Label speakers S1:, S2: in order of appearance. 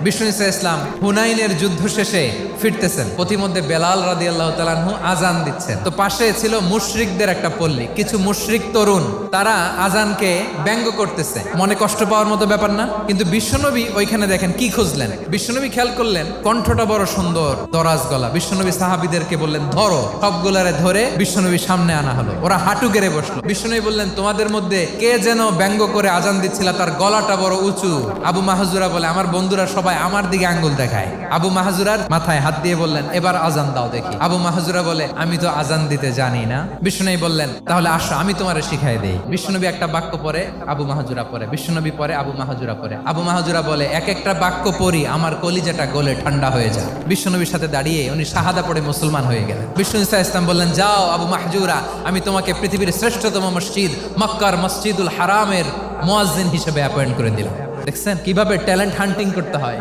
S1: বিষ্ণু ইসলাম হুনাইনের যুদ্ধ শেষে ফিরতেছেন, পথিমধ্যে বেলাল রাদিয়াল্লাহু তাআলা আনহু আজান দিচ্ছেন। তো পাশে ছিল মুশরিকদের একটা পল্লী, কিছু মুশরিক তরুণ তারা আজানকে ব্যঙ্গ করতেছে। মনে কষ্ট পাওয়ার মতো ব্যাপার না, কিন্তু বিশ্বনবী ওইখানে দেখেন কি খুঁজলেন। বিশ্বনবী খেয়াল করলেন কণ্ঠটা বড় সুন্দর, দরাজ গলা। বিশ্বনবী সাহাবীদেরকে বললেন ধরো, সবগুলারে ধরে বিশ্বনবীর সামনে আনা হলো। ওরা হাঁটু গেড়ে বসলো। বিশ্বনবী বললেন তোমাদের মধ্যে কে যেন ব্যঙ্গ করে আজান দিচ্ছিল, তার গলাটা বড় উঁচু। আবু মাহজুরা বলে আমার বন্ধুরা সবাই আমার দিকে আঙ্গুল দেখায়। আবু মাহজুরার মাথায় হাত দিয়ে বললেন এবার আজান দাও দেখি। আবু মাহজুরা বলে আমি তো আজান দিতে জানি না। বিশ্বনবী বললেন তাহলে আসো আমি তোমারে শিখাই দেই। বিশ্বনবী একটা বাক্য পরে, আবু মাহজুরা পরে, বিশ্বনবী পরে, আবু মাহজুরা পরে। আবু মাহজুরা বলে এক একটা বাক্য পড়ি আমার কলিজাটা গলে ঠান্ডা হয়ে যায়। বিশ্বনবীর সাথে দাঁড়িয়ে উনি শাহাদা পড়ে মুসলমান হয়ে গেলেন। বিষ্ণু ইসলাম বললেন যাও আবু মাহজুরা, আমি তোমাকে পৃথিবীর শ্রেষ্ঠতম মসজিদ মক্কার মসজিদুল হারামের মুয়াজ্জিন হিসেবে অ্যাপয়েন্ট করে দিলাম। দেখছেন কিভাবে ট্যালেন্ট হান্টিং করতে হয়।